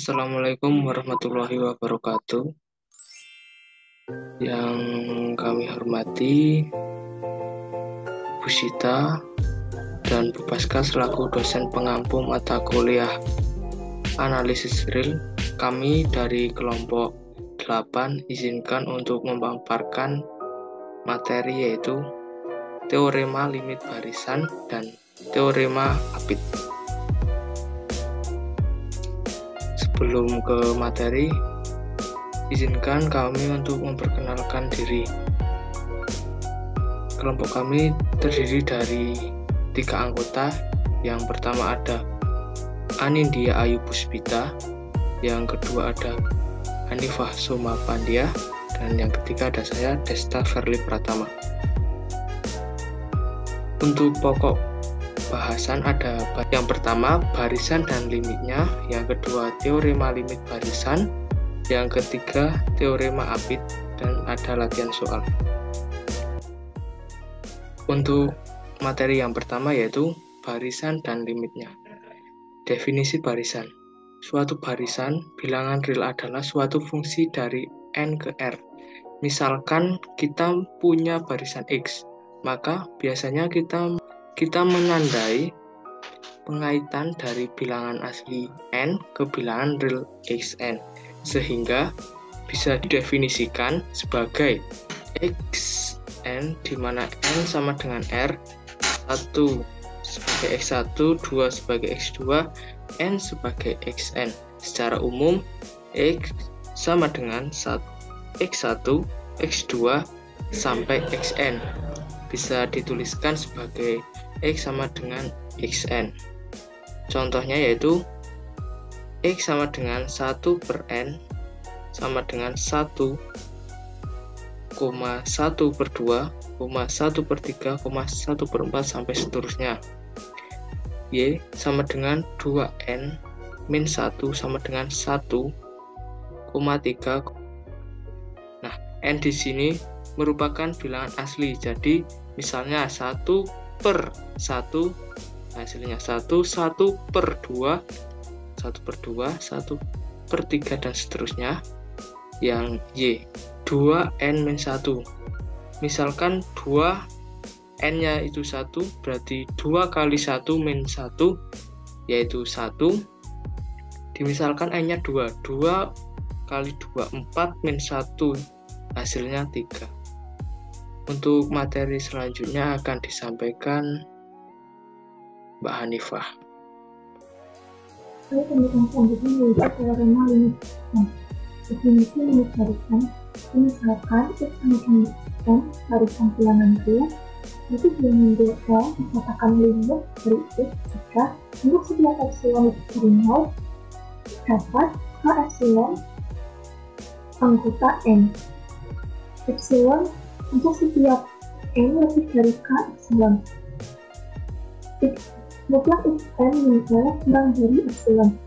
Assalamualaikum warahmatullahi wabarakatuh. Yang kami hormati Bu Sita dan Bu Paska selaku dosen pengampu mata kuliah analisis real. Kami dari kelompok 8 izinkan untuk memaparkan materi yaitu teorema limit barisan dan teorema Apit. Sebelum ke materi, izinkan kami untuk memperkenalkan diri. Kelompok kami terdiri dari 3 anggota. Yang pertama ada Anindya Ayu Puspita, yang kedua ada Hanifah Soma Pandia, dan yang ketiga ada saya, Desta Verly Pratama. Untuk pokok bahasan ada yang pertama barisan dan limitnya, yang kedua teorema limit barisan, yang ketiga teorema Apit, dan ada latihan soal. Untuk materi yang pertama yaitu barisan dan limitnya. Definisi barisan. Suatu barisan bilangan real adalah suatu fungsi dari n ke r. Misalkan kita punya barisan x, maka biasanya kita menandai pengaitan dari bilangan asli n ke bilangan real xn, sehingga bisa didefinisikan sebagai xn di mana n sama dengan r, 1 sebagai x1, 2 sebagai x2, n sebagai xn. Secara umum, x sama dengan x1, x2, sampai xn. Bisa dituliskan sebagai x sama dengan xn. Contohnya yaitu x sama dengan 1 per n sama dengan 1, 1 per 2, 1 per 3, 1 per 4, sampai seterusnya. Y sama dengan 2n min 1 sama dengan 1, 3. Nah, n di sini merupakan bilangan asli. Jadi misalnya 1 per 1 hasilnya 1, 1 per 2, 1 per 2, 1 per 3, dan seterusnya. Yang Y 2n min 1, misalkan 2 n nya itu 1, berarti 2 kali 1 min 1 yaitu 1. Dimisalkan n nya 2, 2 kali 2 4 min 1 hasilnya 3. Untuk materi selanjutnya akan disampaikan Mbak Hanifah. Pembahasan selanjutnya yaitu teorema limit barisan. Definisi limit barisan, misalkan x sama dengan n barisan bilangan real, itu bilangan real L dikatakan limit dari x jika untuk setiap epsilon lebih dari 0 dapat k epsilon anggota n. Epsilon untuk setiap n lebih dari k epsilon. X mutlak xn min L kurang dari epsilon.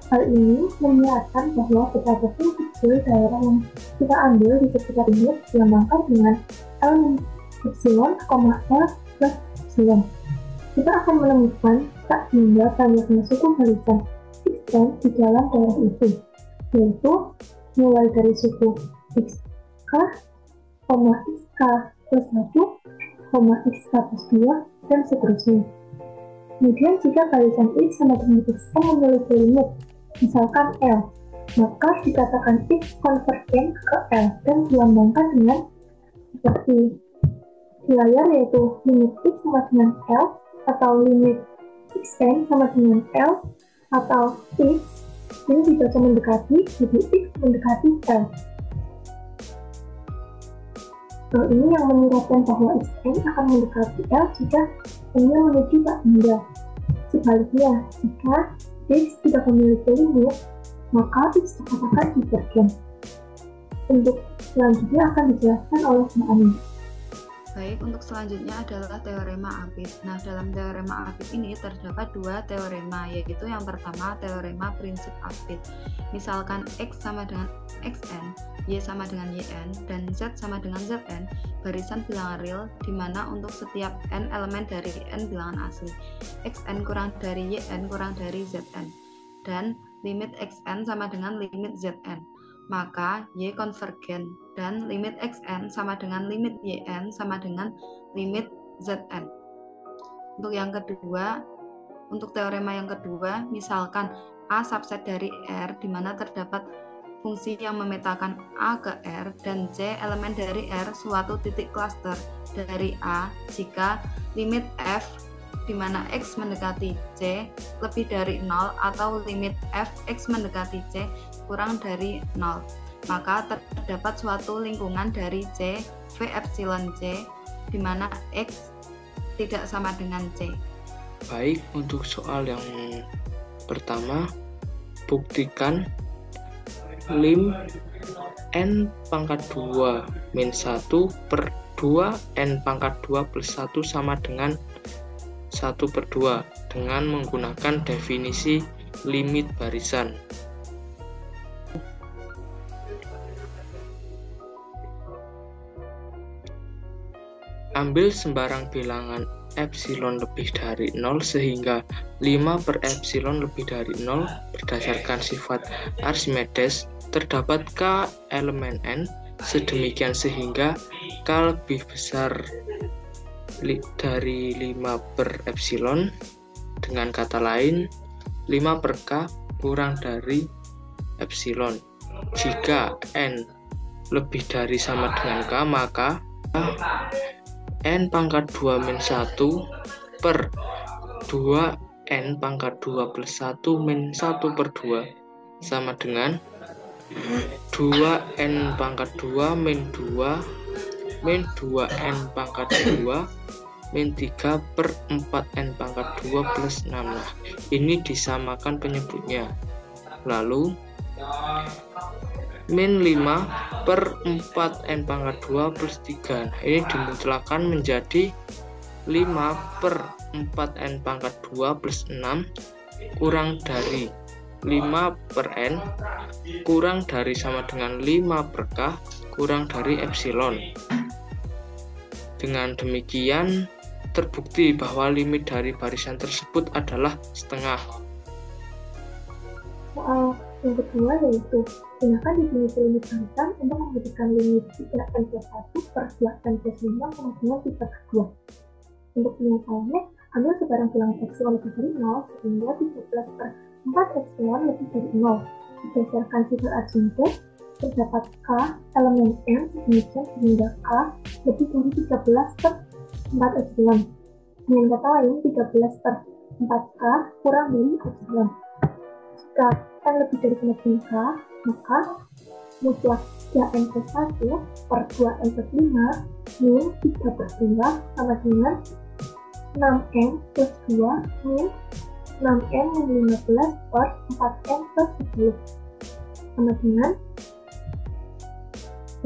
Hal ini menyiratkan bahwa betapapun kecil daerah yang kita ambil di sekitar limit dilambangkan dengan L min epsilon, L plus epsilon. Kita akan menemukan tak hingga banyaknya suku barisan xn di dalam daerah itu, yaitu mulai dari suku xk, xk plus 1, xk plus 2, dan seterusnya. Kemudian jika barisan x sama dengan xn memiliki limit, misalkan L, maka dikatakan x konvergen ke L dan dilambangkan dengan seperti di layar, yaitu limit x sama dengan L, atau limit xn sama dengan L, atau x ini dibaca mendekati, jadi x mendekati L. Hal ini yang menyiratkan bahwa xn akan mendekati L jika n-nya menuju tak benda. Sebaliknya, jika x tidak memiliki limit, maka x dikatakan divergen. Untuk selanjutnya akan dijelaskan oleh Mbak Ani. Baik, untuk selanjutnya adalah teorema Apit. Nah, dalam teorema Apit ini terdapat 2 teorema, yaitu yang pertama teorema prinsip Apit. Misalkan x sama dengan xn, y sama dengan yn, dan z sama dengan zn, barisan bilangan real di mana untuk setiap n elemen dari n bilangan asli, xn kurang dari yn kurang dari zn, dan limit xn sama dengan limit zn, maka y konvergen dan limit xn sama dengan limit yn sama dengan limit zn. Untuk teorema yang kedua, misalkan A subset dari R di mana terdapat fungsi yang memetakan A ke R dan C elemen dari R suatu titik klaster dari A jika limit F di mana X mendekati C lebih dari 0 atau limit F X mendekati C kurang dari 0. Maka terdapat suatu lingkungan dari C V epsilon C di mana X tidak sama dengan C. Baik, untuk soal yang pertama, buktikan lim n pangkat 2 min 1 per 2 n pangkat 2 plus 1 sama dengan 1 per 2 dengan menggunakan definisi limit barisan. Ambil sembarang bilangan epsilon lebih dari 0 sehingga 5 per epsilon lebih dari 0 berdasarkan sifat Archimedes. Terdapat K elemen N sedemikian sehingga K lebih besar dari 5 per epsilon. Dengan kata lain, 5 per K kurang dari epsilon. Jika N lebih dari sama dengan K, maka N pangkat 2 min 1 per 2 N pangkat 2 plus 1 min 1 per 2 sama dengan 2 N pangkat 2 min 2 min 2 N pangkat 2 min 3 per 4 N pangkat 2 plus 6. Nah, ini disamakan penyebutnya. Lalu min 5 per 4 N pangkat 2 plus 3. Nah, ini dimutlakkan menjadi 5 per 4 N pangkat 2 plus 6 kurang dari 5 per N kurang dari sama dengan 5 per K kurang dari epsilon. Dengan demikian terbukti bahwa limit dari barisan tersebut adalah setengah. Soal yang kedua yaitu gunakan definisi limit barisan untuk memberikan limit 3n plus 1 per 2n plus 5 sama dengan 3 per 2. Untuk penyelesaiannya, ambil sebarang bilangan epsilon lebih dari 0 sehingga 13 per 4 epsilon lebih dari 0. Berdasarkan sifat Archimedes, terdapat K elemen N sedemikian sehingga K lebih dari 13 per 4 epsilon. Dengan kata lain, 13 per 4K kurang dari epsilon. Jika N lebih dari sama dengan K, maka mutlak 3N plus 1 per 2N plus 5 min 3 per 2 sama dengan 6N plus 2 min 6N min 15 per 4N plus 10 sama dengan,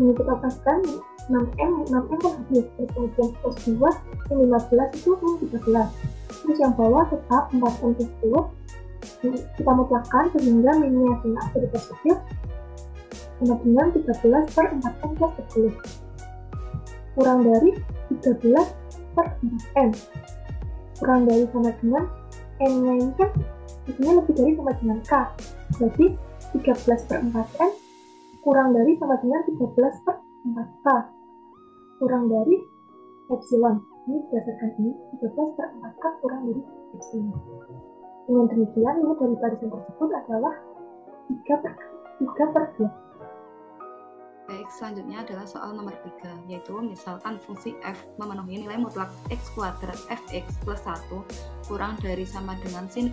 ini kita paskan 6M kan habis, kemudian plus 2 min 15 itu min 13. Terus yang bawah tetap 4N plus 10 kita mutlakkan sehingga minnya jadi positif sama dengan 13 per 4N plus 10 kurang dari 13 per 4N kurang dari sama dengan N-nya ini kan isinya lebih dari sama dengan K, berarti 13 per 4N kurang dari sama dengan 13 per 4K kurang dari epsilon. Ini berdasarkan ini 13 per 4K kurang dari epsilon. Dengan demikian, limit dari barisan tersebut adalah 3 per 2. Baik, selanjutnya adalah soal nomor 3, yaitu misalkan fungsi f memenuhi nilai mutlak x kuadrat fx plus 1 kurang dari sama dengan sin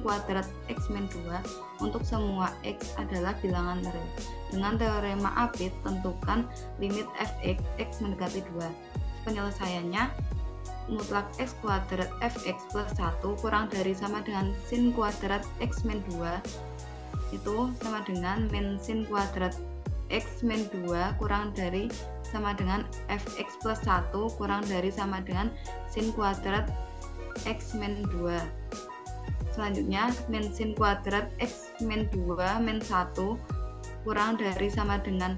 kuadrat x min 2 untuk semua x adalah bilangan real. Dengan teorema Apit, tentukan limit fx x mendekati 2. Penyelesaiannya, mutlak x kuadrat fx plus 1 kurang dari sama dengan sin kuadrat x min 2 itu sama dengan min sin kuadrat x min 2 kurang dari sama dengan fx plus 1 kurang dari sama dengan sin kuadrat x min 2. Selanjutnya, min sin kuadrat x min 2 min 1 kurang dari sama dengan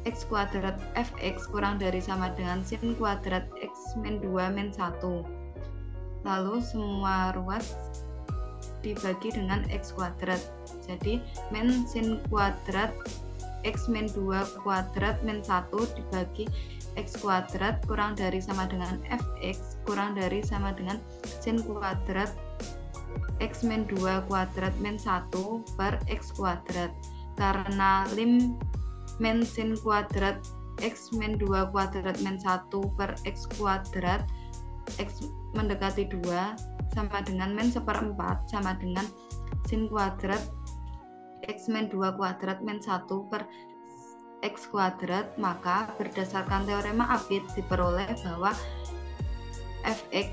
x kuadrat fx kurang dari sama dengan sin kuadrat x min 2 min 1. Lalu semua ruas dibagi dengan X kuadrat. Jadi min sin kuadrat X min 2 kuadrat min 1 dibagi X kuadrat kurang dari sama dengan Fx kurang dari sama dengan sin kuadrat X min 2 kuadrat min 1 per X kuadrat. Karena lim min sin kuadrat X min 2 kuadrat min 1 per X kuadrat, X mendekati 2 sama dengan min 1/4 sama dengan sin kuadrat X min 2 kuadrat min 1 per X kuadrat, maka berdasarkan teorema Apit diperoleh bahwa Fx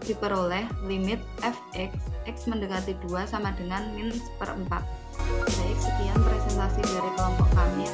diperoleh limit Fx X mendekati 2 sama dengan min 1/4. Baik, sekian presentasi dari kelompok kami.